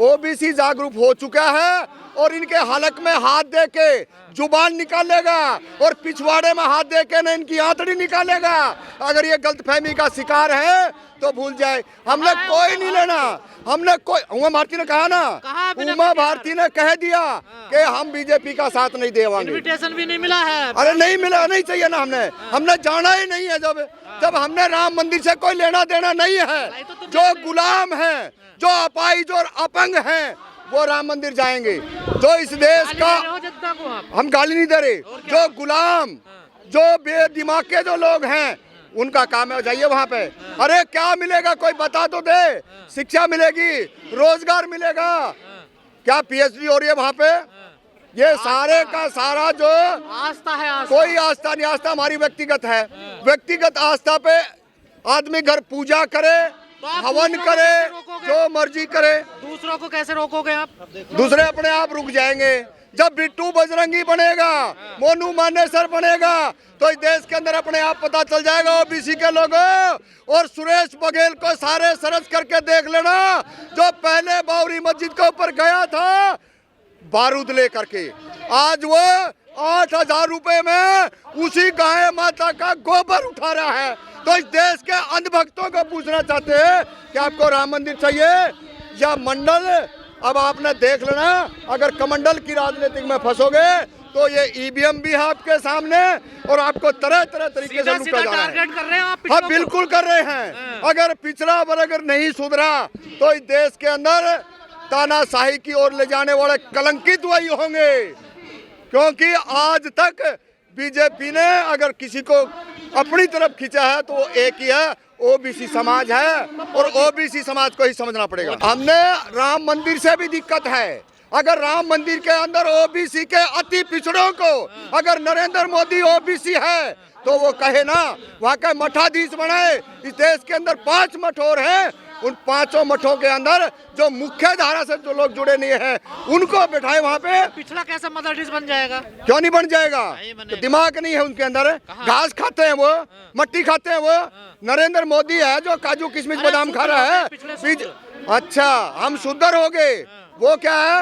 OBC जागरूक हो चुका है और इनके हलक में हाथ दे के जुबान निकालेगा और पिछवाड़े में हाथ दे के न इनकी आंतड़ी निकालेगा। अगर ये गलतफहमी का शिकार है तो भूल जाए, हमने कोई नहीं लेना। हमने कोई, उमा भारती ने कहा ना, उमा भारती ने कह दिया कि हम बीजेपी का साथ नहीं देवांगे। इनविटेशन भी नहीं मिला है। अरे नहीं मिला, नहीं चाहिए ना, हमने जाना ही नहीं है। जब हमने राम मंदिर से कोई लेना देना नहीं है। जो गुलाम हैं, जो अपाहिज और अपंग हैं, वो राम मंदिर जाएंगे। जो इस देश का, हम गाली नहीं दे रहे, जो गुलाम, जो बेदिमाग के जो लोग हैं, उनका काम है जाइए वहाँ पे। अरे क्या मिलेगा, कोई बता तो दे। शिक्षा मिलेगी, रोजगार मिलेगा, क्या पीएचडी हो रही है वहाँ पे? ये सारे का सारा जो आस्था है, आस्था। कोई आस्था नहीं, आस्था हमारी व्यक्तिगत है। व्यक्तिगत आस्था पे आदमी घर पूजा करे, हवन करे, जो मर्जी करे। दूसरों को कैसे रोकोगे आप? दूसरे अपने आप रुक जाएंगे। जब बिट्टू बजरंगी बनेगा, मोनू मानेसर बनेगा, तो इस देश के अंदर अपने आप पता चल जाएगा ओबीसी के लोगों। और सुरेश बघेल को सारे सर्च करके देख लेना, जो पहले बाबरी मस्जिद के ऊपर गया था बारूद लेकर के, आज वो 8,000 रुपए में उसी गाय माता का गोबर उठा रहा है। तो इस देश के अंधभक्तों को पूछना चाहते हैं कि आपको राम मंदिर चाहिए या मंडल? अब आपने देख लेना, अगर कमंडल की राजनीति में फंसोगे तो ये ईवीएम भी है आपके सामने और आपको तरह तरह तरीके से लूटा जा रहा है। कर रहे हैं आप? हाँ बिल्कुल कर रहे हैं। अगर पिछड़ा वर्ग अगर नहीं सुधरा तो इस देश के अंदर तानाशाही की ओर ले जाने वाले कलंकित वही होंगे। क्योंकि आज तक बीजेपी ने अगर किसी को अपनी तरफ खींचा है तो वो एक ही है, ओबीसी समाज है, और ओबीसी समाज को ही समझना पड़ेगा। हमने राम मंदिर से भी दिक्कत है। अगर राम मंदिर के अंदर ओबीसी के अति पिछड़ों को, अगर नरेंद्र मोदी ओबीसी है तो वो कहे ना, वहाँ का मठाधीश बनाए। इस देश के अंदर 5 मठ और हैं, उन 5 मठों के अंदर जो मुख्य धारा से जो लोग जुड़े नहीं हैं उनको बैठाए वहाँ पे। पिछड़ा कैसा मठाधीश बन जाएगा? क्यों नहीं बन जाएगा? तो दिमाग नहीं है उनके अंदर। घास खाते हैं वो, मट्टी खाते हैं वो। नरेंद्र मोदी है जो काजू किशमिश बादाम खा रहा है। अच्छा, हम शुद्धर हो गए। वो क्या है,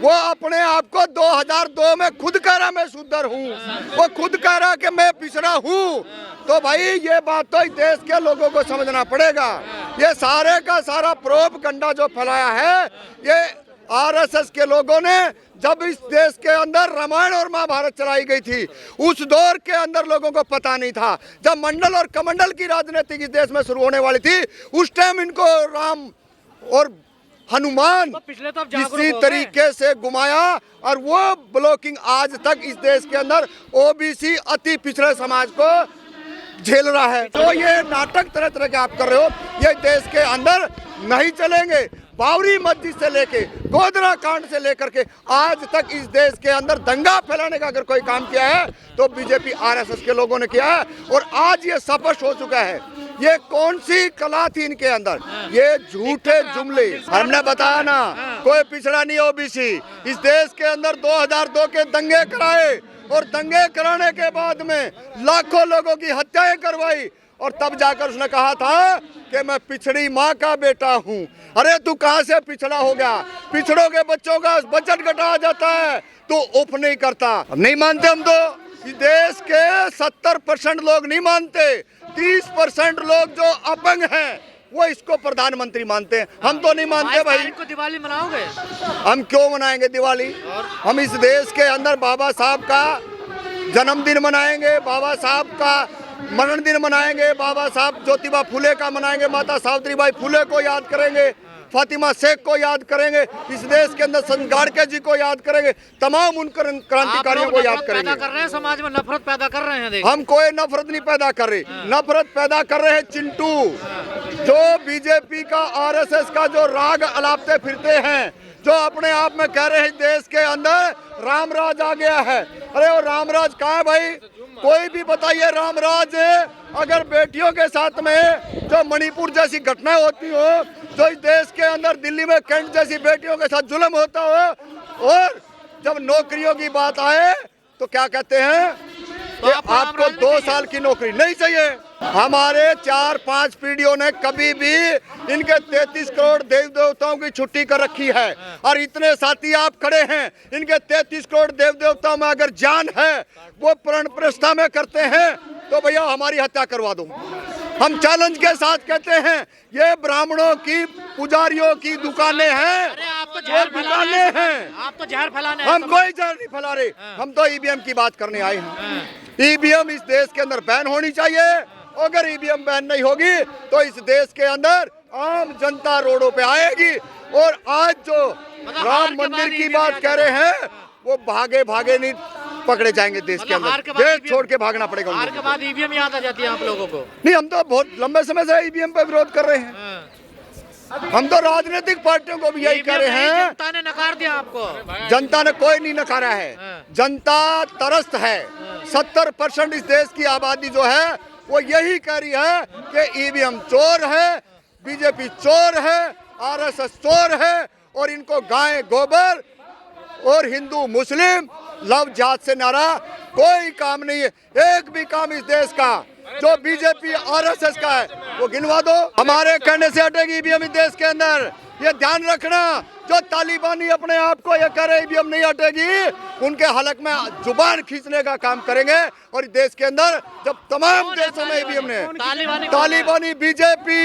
वो अपने आप को 2002 में खुद कह रहा मैं शुद्धर हूँ, वो खुद कह रहा कि मैं पिछड़ा हूँ। तो भाई ये बात तो इस देश के लोगों को समझना पड़ेगा। ये सारे का सारा प्रोपगंडा जो फैलाया है, ये आरएसएस के लोगों ने जब इस देश के अंदर रामायण और महाभारत चलाई गई थी, उस दौर के अंदर लोगों को पता नहीं था। जब मंडल और कमंडल की राजनीति इस देश में शुरू होने वाली थी, उस टाइम इनको राम और हनुमान किसी तरीके से घुमाया, और वो ब्लॉकिंग आज तक इस देश के अंदर ओबीसी अति पिछड़े समाज को झेल रहा है। तो ये नाटक तरह तरह के आप कर रहे हो, ये देश के अंदर नहीं चलेंगे। बाबरी मस्जिद से लेके गोधरा कांड से लेकर के आज तक इस देश के अंदर दंगा फैलाने का अगर कोई काम किया है तो बीजेपी आरएसएस के लोगों ने किया है। और आज ये स्पष्ट हो चुका है, ये कौन सी कला थी इनके अंदर, ये झूठे जुमले। हमने बताया ना, कोई पिछड़ा नहीं ओबीसी। इस देश के अंदर 2002 के दंगे कराए और दंगे कराने के बाद में लाखों लोगों की हत्याएं करवाई, और तब जाकर उसने कहा था कि मैं पिछड़ी माँ का बेटा हूँ। अरे तू कहाँ से पिछड़ा हो गया? पिछड़ों के बच्चों का बजट घटाया जाता है तो उफ नहीं करता। नहीं मानते हम तो। इस देश के 70% लोग नहीं मानते, 30% लोग जो अपंग हैं वो इसको प्रधानमंत्री मानते हैं। हम तो नहीं मानते भाई। को दिवाली मनाओगे? हम क्यों मनाएंगे दिवाली? हम इस देश के अंदर बाबा साहब का जन्मदिन मनाएंगे, बाबा साहब का मरण दिन मनाएंगे, बाबा साहब ज्योतिबा फुले का मनाएंगे, माता सावित्रीबाई फुले को याद करेंगे, फातिमा शेख को याद करेंगे, इस देश के अंदर संत गाड़के जी को याद करेंगे, तमाम उन क्रांतिकारियों को याद करेंगे। कर रहे हैं, समाज में नफरत पैदा कर रहे हैं। हम कोई नफरत नहीं पैदा कर रहे, नफरत पैदा कर रहे हैं चिंटू, जो बीजेपी का आरएसएस का जो राग अलापते फिरते हैं, जो अपने आप में कह रहे हैं देश के अंदर रामराज आ गया है। अरे वो रामराज कहाँ है भाई? कोई भी बताइए रामराज। अगर बेटियों के साथ में जो मणिपुर जैसी घटनाएं होती हो, जो इस देश के अंदर दिल्ली में कैंट जैसी बेटियों के साथ जुल्म होता हो, और जब नौकरियों की बात आए तो क्या कहते हैं कि आपको 2 साल की नौकरी नहीं चाहिए। हमारे 4-5 पीढ़ियों ने कभी भी इनके 33 करोड़ देव देवताओं की छुट्टी कर रखी है, और इतने साथी आप खड़े हैं, इनके 33 करोड़ देव देवताओं में अगर जान है वो प्राण प्रतिष्ठा में करते हैं तो भैया हमारी हत्या करवा दो। हम चैलेंज के साथ कहते हैं ये ब्राह्मणों की पुजारियों की दुकानें हैं, अरे आप तो वो जहर फैलाने दुकानें हैं, हैं। आप तो जहर फैलाने हम कोई जहर नहीं फैला रहे, हम तो ईवीएम की बात करने आए हैं। ईवीएम इस देश के अंदर बैन होनी चाहिए। अगर ईवीएम बैन नहीं होगी तो इस देश के अंदर आम जनता रोडों पे आएगी। और आज जो राम मंदिर की बात कह रहे हैं वो भागे भागे नहीं पकड़े जाएंगे देश के अंदर, देश छोड़ के भागना पड़ेगा हार के बाद ईवीएम याद आ जाती है आप लोगों को। नहीं, हम तो बहुत लंबे समय से ईवीएम पे विरोध कर रहे हैं। हम तो राजनीतिक पार्टियों को भी यही कह रहे हैं। जनता ने नकार दिया आपको। जनता ने कोई नहीं नकारा है, जनता तरस्त है। 70% इस देश की आबादी जो है वो यही कह रही है कि ईवीएम चोर है, बीजेपी चोर है, आरएसएस चोर है, और इनको गाय गोबर और हिंदू मुस्लिम लव जात से नारा कोई काम नहीं है। एक भी काम इस देश का जो बीजेपी आरएसएस का है वो गिनवा दो। हमारे कहने से हटेगी ईवीएम इस देश के अंदर, ये ध्यान रखना। जो तालिबानी अपने आप को ये कह रहे ईवीएम नहीं हटेगी, उनके हलक में जुबान खींचने का काम करेंगे। और इस देश के अंदर जब तमाम देशों में ईवीएम ने तालिबानी, बीजेपी,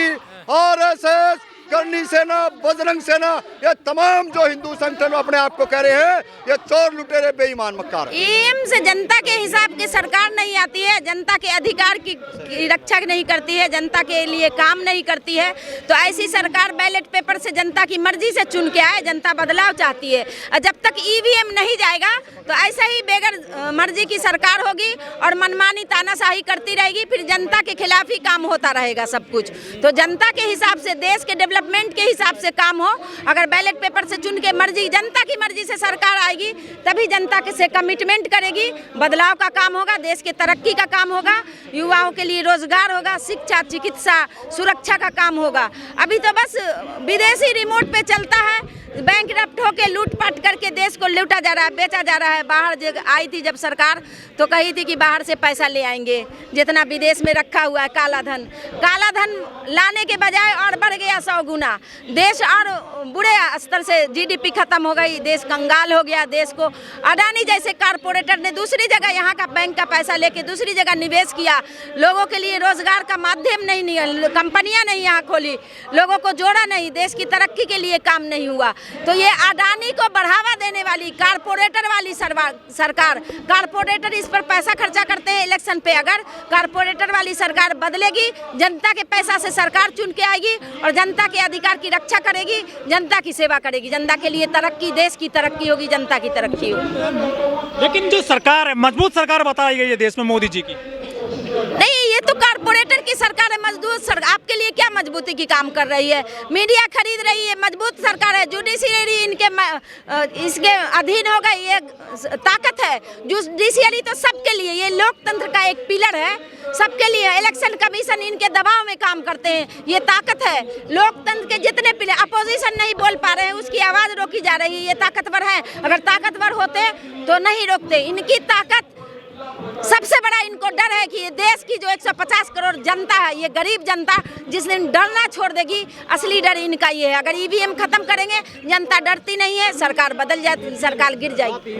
आरएसएस, करनी सेना, बजरंग सेना, ये तमाम जो हिंदू संगठन अपने आप को कह रहे हैं ये चोर लुटेरे बेईमान मक्कार। ईवीएम से जनता के हिसाब की सरकार नहीं आती है, जनता के अधिकार की रक्षा नहीं करती है, जनता के लिए काम नहीं करती है। तो ऐसी सरकार बैलेट पेपर से जनता की मर्जी से चुन के आए, जनता बदलाव चाहती है। और जब तक ईवीएम नहीं जाएगा तो ऐसा ही बेगर मर्जी की सरकार होगी और मनमानी तानाशाही करती रहेगी, फिर जनता के खिलाफ ही काम होता रहेगा सब कुछ। तो जनता के हिसाब से, देश के डेवलपमेंट के हिसाब से काम हो। अगर बैलेट पेपर से चुन के मर्जी, जनता की मर्जी से सरकार आएगी तभी जनता के से कमिटमेंट करेगी, बदलाव का काम होगा, देश के तरक्की का काम होगा, युवाओं के लिए रोजगार होगा, शिक्षा, चिकित्सा, सुरक्षा का काम होगा। अभी तो बस विदेशी रिमोट पे चलता है, बैंक रफ्ट होके लूटपाट करके देश को लूटा जा रहा है, बेचा जा रहा है। बाहर आई थी जब सरकार तो कही थी कि बाहर से पैसा ले आएंगे, जितना विदेश में रखा हुआ है काला धन लाने के बजाय और बढ़ गया 100 गुना। देश और बुरे स्तर से जीडीपी खत्म हो गई, देश कंगाल हो गया। देश को अडानी जैसे कारपोरेटर ने दूसरी जगह यहाँ का बैंक का पैसा लेके दूसरी जगह निवेश किया, लोगों के लिए रोजगार का माध्यम नहीं, कंपनियां नहीं यहाँ खोली, लोगों को जोड़ा नहीं, देश की तरक्की के लिए काम नहीं हुआ। तो ये अडानी को बढ़ावा देने वाली कारपोरेटर वाली सरकार, कारपोरेटर इस पर पैसा खर्चा करते हैं इलेक्शन पे। अगर कारपोरेटर वाली सरकार बदलेगी, जनता के पैसा से सरकार चुन के आएगी और जनता के अधिकार की रक्षा करेगी, जनता की सेवा करेगी, जनता के लिए तरक्की, देश की तरक्की होगी, जनता की तरक्की होगी। लेकिन जो सरकार है, मजबूत सरकार बताई गई है देश में मोदी जी की। नहीं, ये तो कारपोरेटर की सरकार है, मजबूत सरकार। आपके लिए क्या मजबूती की काम कर रही है? मीडिया खरीद रही है, मजबूत सरकार है। जुडिशियरी इसके अधीन होगा, ये ताकत है। जुडिशियरी तो सबके लिए, ये लोकतंत्र का एक पिलर है, सबके लिए। इलेक्शन कमीशन इनके दबाव में काम करते हैं, ये ताकत है। लोकतंत्र के जितने पिलर, अपोजिशन नहीं बोल पा रहे हैं, उसकी आवाज रोकी जा रही है, ये ताकतवर है। अगर ताकतवर होते तो नहीं रोकते। इनकी ताकत, सबसे बड़ा इनको डर है कि ये देश की जो 150 करोड़ जनता है, ये गरीब जनता जिस दिन डरना छोड़ देगी, असली डर इनका ये है। अगर ईवीएम खत्म करेंगे, जनता डरती नहीं है, सरकार बदल जाती, सरकार गिर जाएगी।